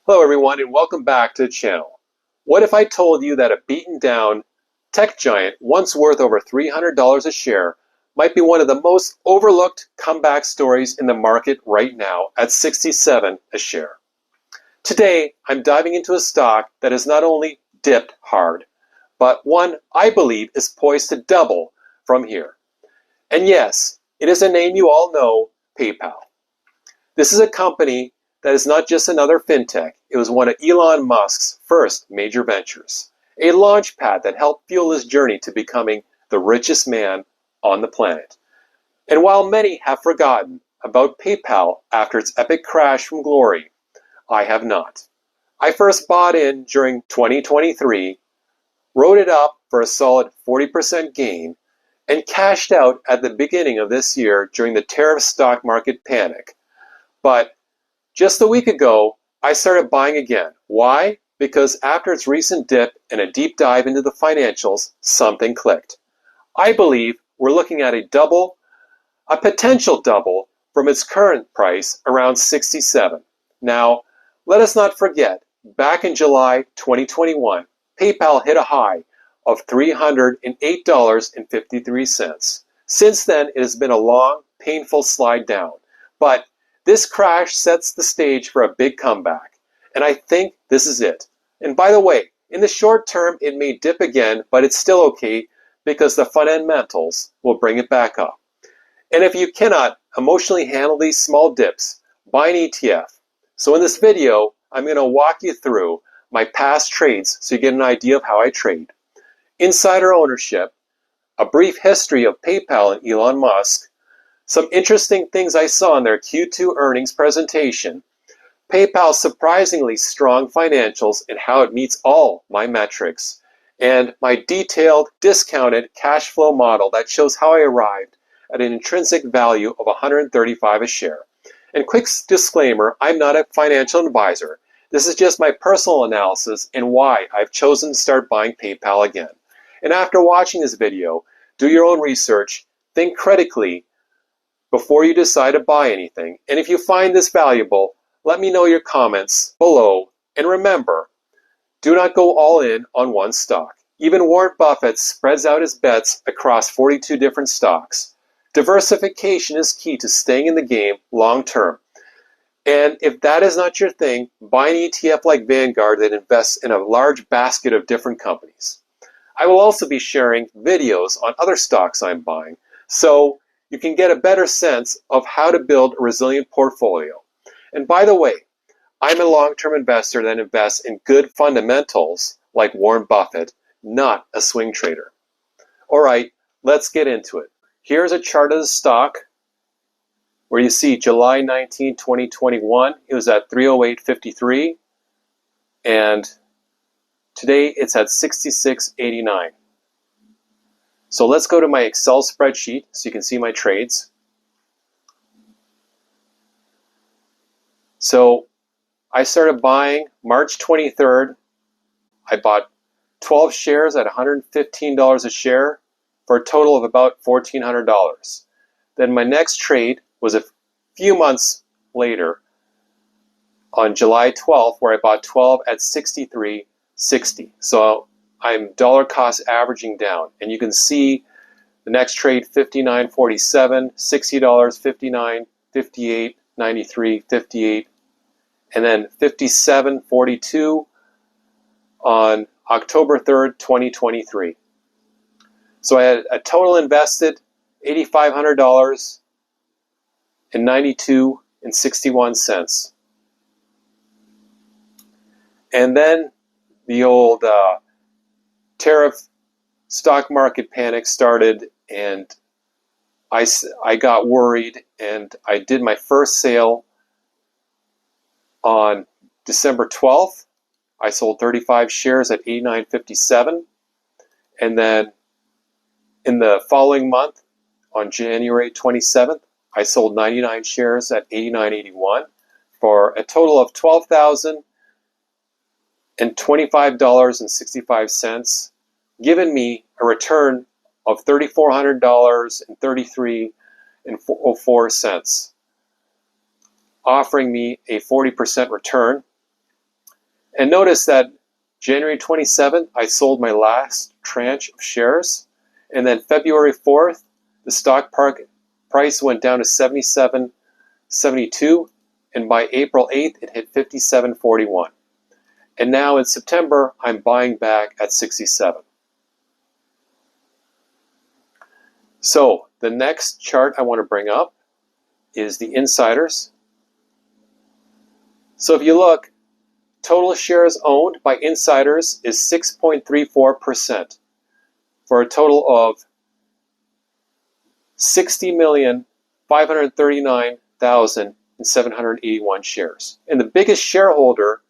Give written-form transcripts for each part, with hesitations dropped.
Hello everyone and welcome back to the channel. What if I told you that a beaten down tech giant once worth over $300 a share might be one of the most overlooked comeback stories in the market right now at 67 a share? Today I'm diving into a stock that has not only dipped hard, but one I believe is poised to double from here. And yes, it is a name you all know, PayPal. This is a company that is not just another fintech. It was one of Elon Musk's first major ventures, a launch pad that helped fuel his journey to becoming the richest man on the planet. And while many have forgotten about PayPal after its epic crash from glory, I have not. I first bought in during 2023, wrote it up for a solid 40% gain, and cashed out at the beginning of this year during the tariff stock market panic. But just a week ago, I started buying again. Why? Because after its recent dip and a deep dive into the financials, something clicked. I believe we're looking at a potential double from its current price around 67. Now, let us not forget, back in July 2021, PayPal hit a high of $308.53. Since then, it has been a long, painful slide down. But this crash sets the stage for a big comeback, and I think this is it. And by the way, in the short term, it may dip again, but it's still okay because the fundamentals will bring it back up. And if you cannot emotionally handle these small dips, buy an ETF. So in this video, I'm going to walk you through my past trades so you get an idea of how I trade. Insider ownership, a brief history of PayPal and Elon Musk, some interesting things I saw in their Q2 earnings presentation, PayPal's surprisingly strong financials and how it meets all my metrics, and my detailed, discounted cash flow model that shows how I arrived at an intrinsic value of $135 a share. And quick disclaimer, I'm not a financial advisor. This is just my personal analysis and why I've chosen to start buying PayPal again. And after watching this video, do your own research, think critically before you decide to buy anything. And if you find this valuable, let me know your comments below. And remember, do not go all in on one stock. Even Warren Buffett spreads out his bets across 42 different stocks. Diversification is key to staying in the game long term. And if that is not your thing, buy an ETF like Vanguard that invests in a large basket of different companies. I will also be sharing videos on other stocks I'm buying, so you can get a better sense of how to build a resilient portfolio. And by the way, I'm a long-term investor that invests in good fundamentals like Warren Buffett, not a swing trader. All right, let's get into it. Here's a chart of the stock where you see July 19, 2021, it was at 308.53, and today it's at 66.89. So let's go to my Excel spreadsheet so you can see my trades. So I started buying March 23rd. I bought 12 shares at $115 a share for a total of about $1,400. Then my next trade was a few months later on July 12th, where I bought 12 at $63.60. So I'm dollar cost averaging down, and you can see the next trade $59.47, $60, 59, 58, 93, 58, and then $57.42 on October 3rd, 2023. So I had a total invested $8,500 and 92 and 61 cents. And then the old tariff stock market panic started, and I got worried, and I did my first sale on December 12th. I sold 35 shares at $89.57, and then in the following month, on January 27th, I sold 99 shares at $89.81 for a total of $12,025.65, giving me a return of $3,400.33.04, offering me a 40% return. And notice that January 27th, I sold my last tranche of shares. And then February 4th, the stock price went down to 77.72. And by April 8th, it hit 57.41. And now in September, I'm buying back at 67. So the next chart I want to bring up is the insiders. So if you look, total shares owned by insiders is 6.34% for a total of 60,539,781 shares. And the biggest shareholder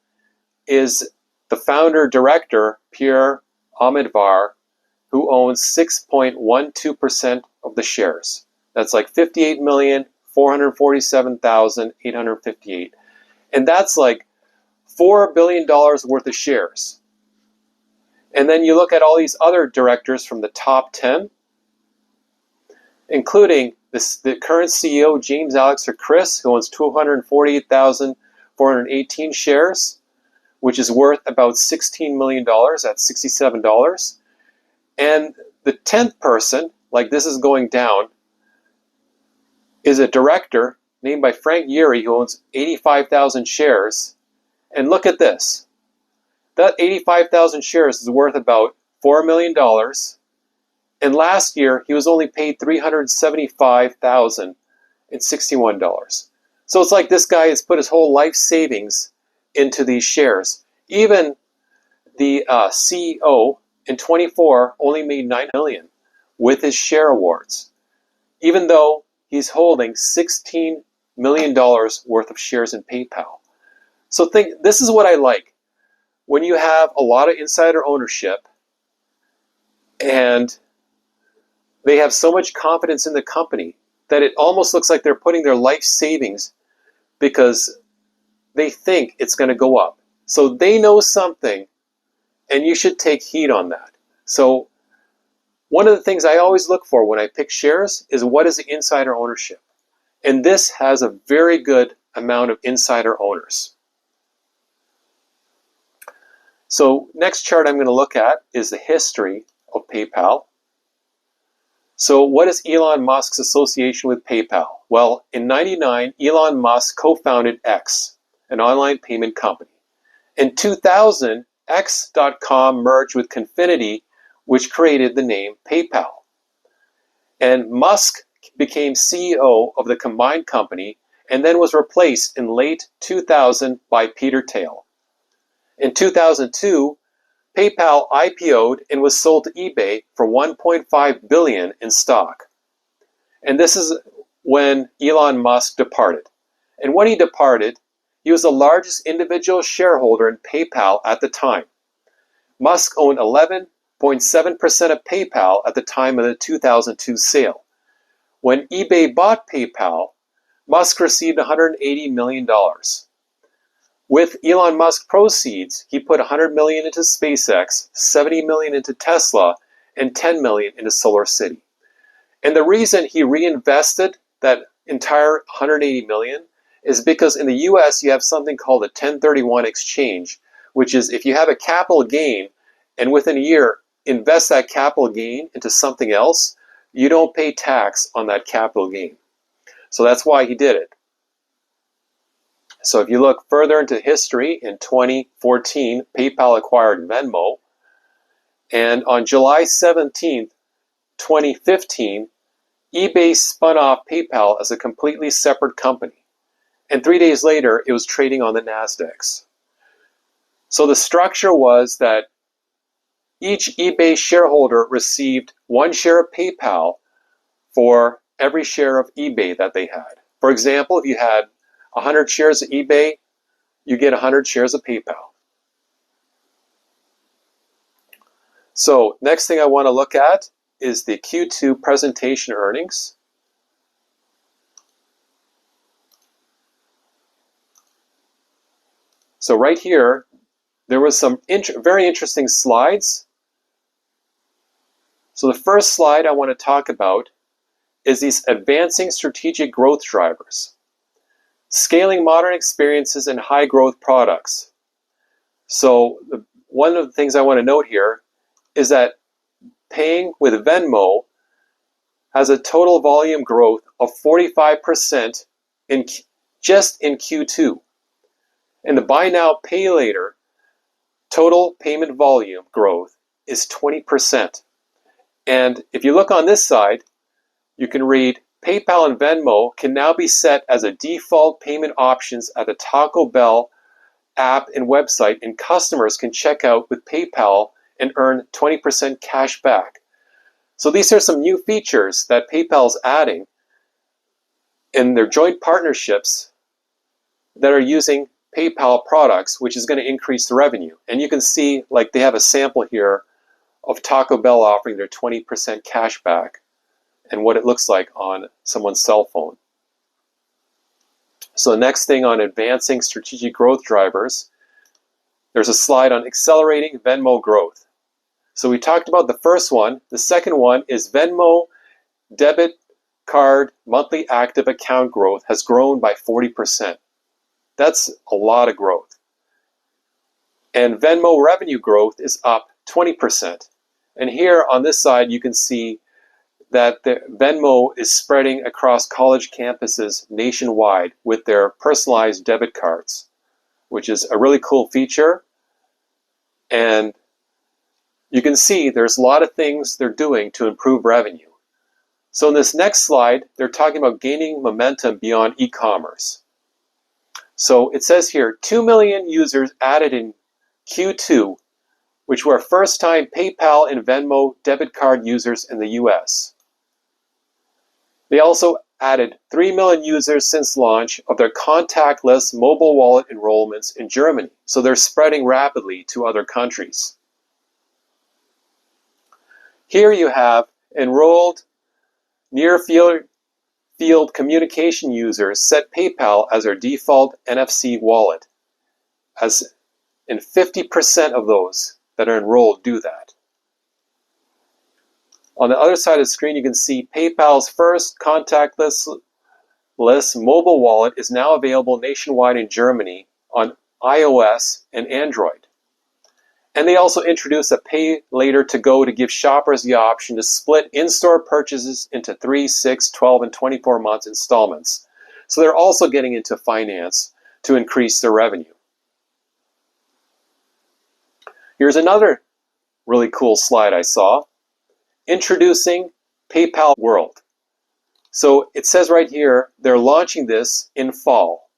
is the founder director, Pierre Amidvar, who owns 6.12% of the shares. That's like 58,447,858. And that's like $4 billion worth of shares. And then you look at all these other directors from the top 10, including the current CEO, James Alex or Chris, who owns 248,418 shares, which is worth about $16 million at $67. And the 10th person, like this is going down, is a director named by Frank Yeary, who owns 85,000 shares. And look at this. That 85,000 shares is worth about $4 million. And last year, he was only paid $375,061. So it's like this guy has put his whole life savings into these shares. Even the CEO in 24 only made $9 million with his share awards, even though he's holding $16 million worth of shares in PayPal. So this is what I like. When you have a lot of insider ownership and they have so much confidence in the company that it almost looks like they're putting their life savings because they think it's going to go up. So they know something, and you should take heed on that. So one of the things I always look for when I pick shares is what is the insider ownership. And this has a very good amount of insider owners. So next chart I'm going to look at is the history of PayPal. So what is Elon Musk's association with PayPal? Well, in 1999, Elon Musk co-founded X, an online payment company. In 2000, X.com merged with Confinity, which created the name PayPal. And Musk became CEO of the combined company and then was replaced in late 2000 by Peter Thiel. In 2002, PayPal IPO'd and was sold to eBay for $1.5 billion in stock. And this is when Elon Musk departed. And when he departed, he was the largest individual shareholder in PayPal at the time. Musk owned 11.7% of PayPal at the time of the 2002 sale. When eBay bought PayPal, Musk received $180 million. With Elon Musk proceeds, he put $100 million into SpaceX, $70 million into Tesla, and $10 million into SolarCity. And the reason he reinvested that entire $180 million is because in the US you have something called a 1031 exchange, which is if you have a capital gain and within a year invest that capital gain into something else, you don't pay tax on that capital gain. So that's why he did it. So if you look further into history, in 2014, PayPal acquired Venmo. And on July 17th, 2015, eBay spun off PayPal as a completely separate company. And 3 days later, it was trading on the NASDAQ. So the structure was that each eBay shareholder received 1 share of PayPal for every share of eBay that they had. For example, if you had 100 shares of eBay, you get 100 shares of PayPal. So next thing I want to look at is the Q2 presentation earnings. So right here, there was some very interesting slides. So the first slide I want to talk about is these advancing strategic growth drivers. Scaling modern experiences and high growth products. So one of the things I want to note here is that paying with Venmo has a total volume growth of 45% just in Q2. And the buy now, pay later total payment volume growth is 20%. And if you look on this side, you can read PayPal and Venmo can now be set as a default payment options at the Taco Bell app and website, and customers can check out with PayPal and earn 20% cash back. So these are some new features that PayPal is adding in their joint partnerships that are using PayPal products, which is going to increase the revenue. And you can see, like, they have a sample here of Taco Bell offering their 20% cash back and what it looks like on someone's cell phone. So the next thing on advancing strategic growth drivers, there's a slide on accelerating Venmo growth. So we talked about the first one. The second one is Venmo debit card monthly active account growth has grown by 40%. That's a lot of growth. And Venmo revenue growth is up 20%. And here on this side, you can see that the Venmo is spreading across college campuses nationwide with their personalized debit cards, which is a really cool feature. And you can see there's a lot of things they're doing to improve revenue. So in this next slide, they're talking about gaining momentum beyond e-commerce. So it says here, 2 million users added in Q2, which were first-time PayPal and Venmo debit card users in the US. They also added 3 million users since launch of their contactless mobile wallet enrollments in Germany. So they're spreading rapidly to other countries. Here you have enrolled near-field communication users set PayPal as their default NFC wallet, and 50% of those that are enrolled do that. On the other side of the screen, you can see PayPal's first contactless mobile wallet is now available nationwide in Germany on iOS and Android. And they also introduced a pay later to go to give shoppers the option to split in-store purchases into 3, 6, 12, and 24 months installments. So they're also getting into finance to increase their revenue. Here's another really cool slide I saw. Introducing PayPal World. So it says right here, they're launching this in fall.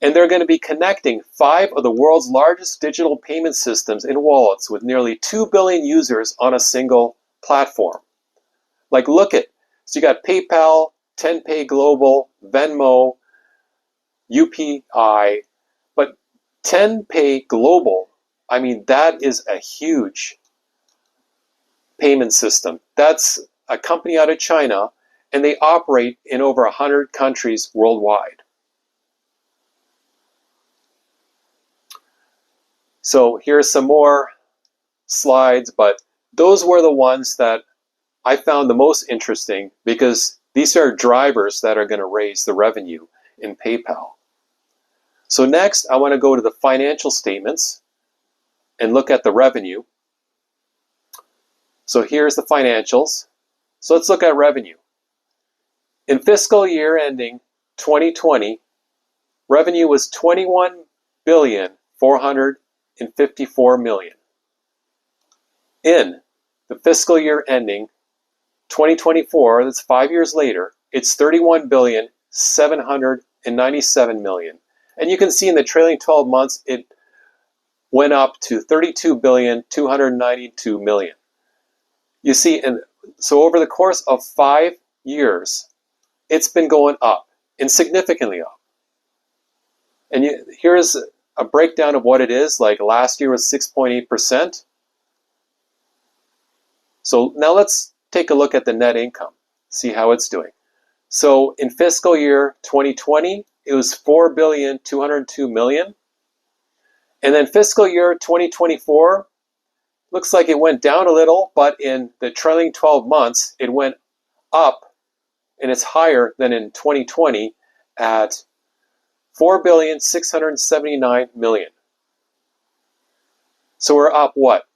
And they're going to be connecting 5 of the world's largest digital payment systems and wallets with nearly 2 billion users on a single platform. Like, look at, so you got PayPal, 10Pay Global, Venmo, UPI, but 10Pay Global, I mean, that is a huge payment system. That's a company out of China, and they operate in over 100 countries worldwide. So here's some more slides, but those were the ones that I found the most interesting because these are drivers that are going to raise the revenue in PayPal. So next, I want to go to the financial statements and look at the revenue. So here's the financials. So let's look at revenue. In fiscal year ending 2020, revenue was $21,454 million. In the fiscal year ending 2024, that's 5 years later, it's $31,797 million. And you can see in the trailing 12 months, it went up to $32,292 million. You see, and so over the course of 5 years, it's been going up, and significantly up. And here's a breakdown of what it is. Like last year was 6.8%. So now let's take a look at the net income, see how it's doing. So in fiscal year 2020, it was $4,202 million. And then fiscal year 2024, looks like it went down a little, but in the trailing 12 months, it went up, and it's higher than in 2020 at $4,679 million. So we're up what?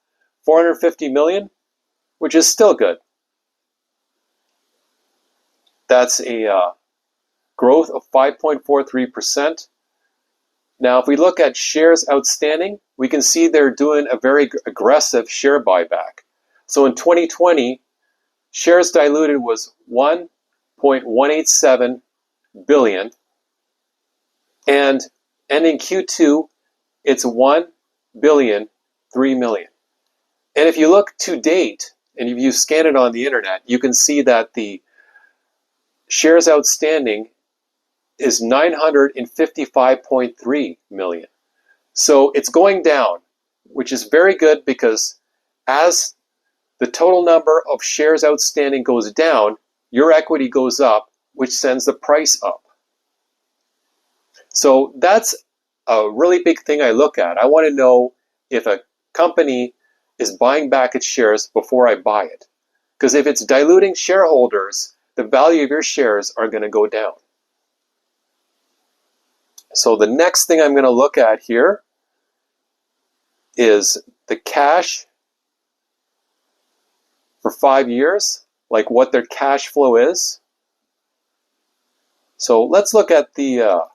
450 million, which is still good. That's a growth of 5.43%. Now, if we look at shares outstanding, we can see they're doing a very aggressive share buyback. So in 2020, shares diluted was 1.187 billion, and ending Q2, it's 1,000,000,003 million. And if you look to date, and if you scan it on the internet, you can see that the shares outstanding is 955.3 million. So it's going down, which is very good because as the total number of shares outstanding goes down, your equity goes up, which sends the price up. So that's a really big thing I look at. I want to know if a company is buying back its shares before I buy it. Because if it's diluting shareholders, the value of your shares are going to go down. So the next thing I'm going to look at here is the cash for 5 years, like what their cash flow is. So let's look at the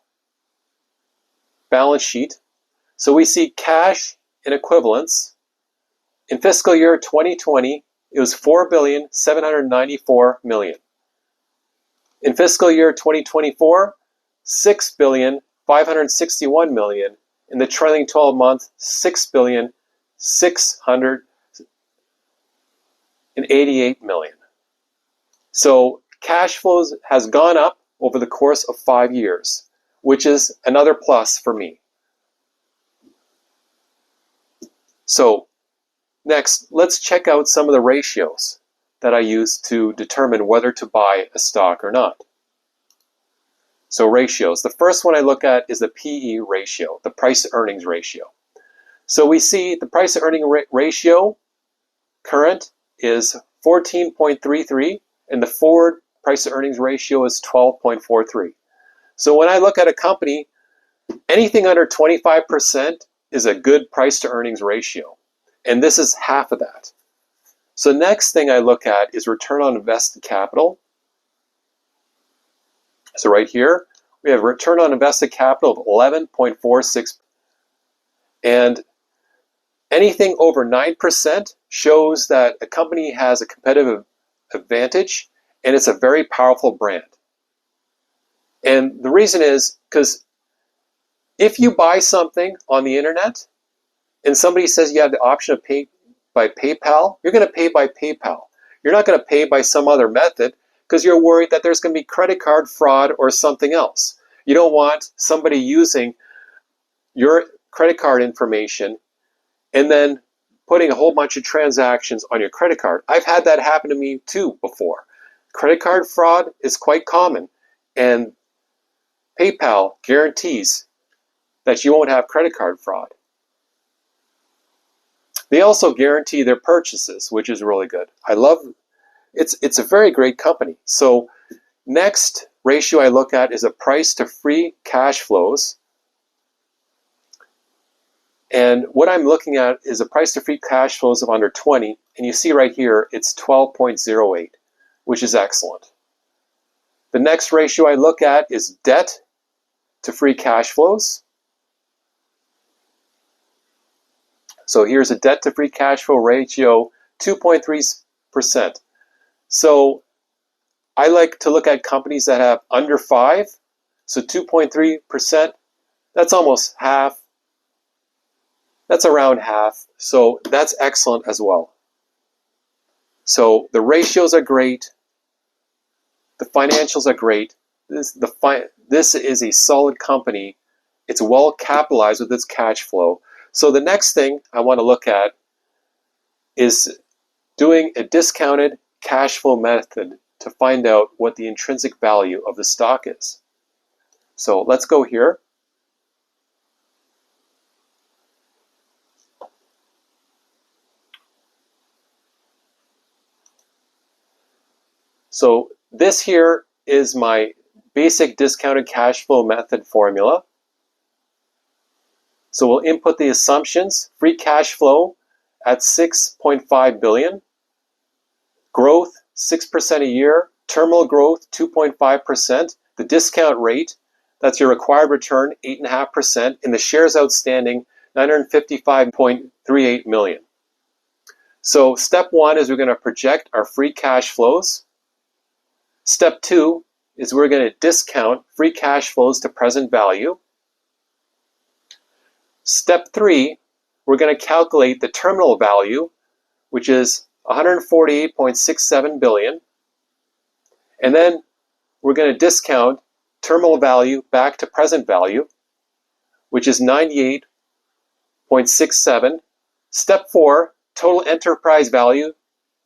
balance sheet. So we see cash in equivalents. In fiscal year 2020, it was 4,794 million. In fiscal year 2024, 6,561 million. In the trailing 12 months, 6,688 million. So cash flows has gone up over the course of 5 years, which is another plus for me. So next, let's check out some of the ratios that I use to determine whether to buy a stock or not. So ratios. The first one I look at is the PE ratio, the price to earnings ratio. So we see the price to earning ratio current is 14.33 and the forward price to earnings ratio is 12.43. So when I look at a company, anything under 25% is a good price to earnings ratio. And this is half of that. So next thing I look at is return on invested capital. So right here, we have return on invested capital of 11.46. And anything over 9% shows that a company has a competitive advantage and it's a very powerful brand. And the reason is because if you buy something on the internet and somebody says you have the option of pay by PayPal, you're going to pay by PayPal. You're not going to pay by some other method because you're worried that there's going to be credit card fraud or something else. You don't want somebody using your credit card information and then putting a whole bunch of transactions on your credit card. I've had that happen to me too before. Credit card fraud is quite common, and PayPal guarantees that you won't have credit card fraud. They also guarantee their purchases, which is really good. I love it's a very great company. So next ratio I look at is a price to free cash flows. And what I'm looking at is a price to free cash flows of under 20. And you see right here, it's 12.08, which is excellent. The next ratio I look at is debt to free cash flows. So here's a debt to free cash flow ratio, 2.3%. So I like to look at companies that have under 5. So 2.3%, that's almost half. That's around half. So that's excellent as well. So the ratios are great. The financials are great. This is a solid company. It's well capitalized with its cash flow. So the next thing I want to look at is doing a discounted cash flow method to find out what the intrinsic value of the stock is. So let's go here. So this here is my basic discounted cash flow method formula. So we'll input the assumptions. Free cash flow at 6.5 billion. Growth 6% a year. Terminal growth 2.5%. The discount rate, that's your required return, 8.5%. And the shares outstanding, 955.38 million. So step one is we're going to project our free cash flows. Step two is we're going to discount free cash flows to present value. Step three, we're going to calculate the terminal value, which is 148.67 billion. And then we're going to discount terminal value back to present value, which is 98.67. Step four, total enterprise value,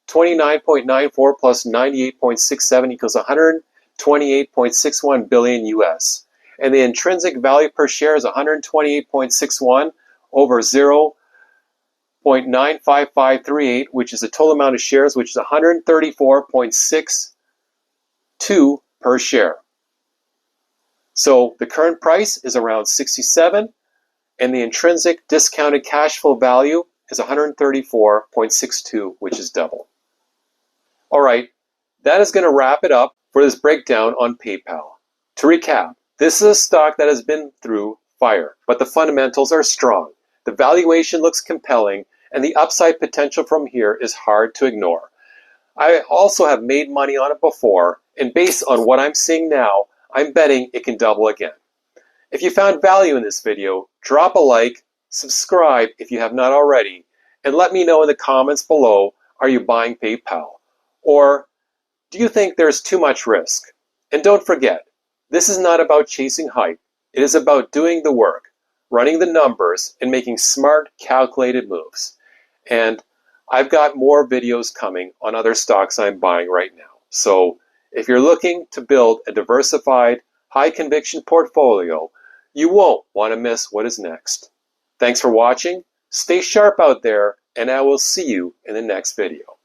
29.94 plus 98.67 equals 128.61 billion US. And the intrinsic value per share is 128.61 over 0.95538, which is the total amount of shares, which is 134.62 per share. So the current price is around 67, and the intrinsic discounted cash flow value is 134.62, which is double. All right, that is going to wrap it up for this breakdown on PayPal. To recap, this is a stock that has been through fire, but the fundamentals are strong. The valuation looks compelling, and the upside potential from here is hard to ignore. I also have made money on it before, and based on what I'm seeing now, I'm betting it can double again. If you found value in this video, drop a like, subscribe if you have not already, and let me know in the comments below, are you buying PayPal? Or do you think there's too much risk? And don't forget, this is not about chasing hype. It is about doing the work, running the numbers, and making smart, calculated moves. And I've got more videos coming on other stocks I'm buying right now. So if you're looking to build a diversified, high conviction portfolio, you won't want to miss what is next. Thanks for watching. Stay sharp out there, and I will see you in the next video.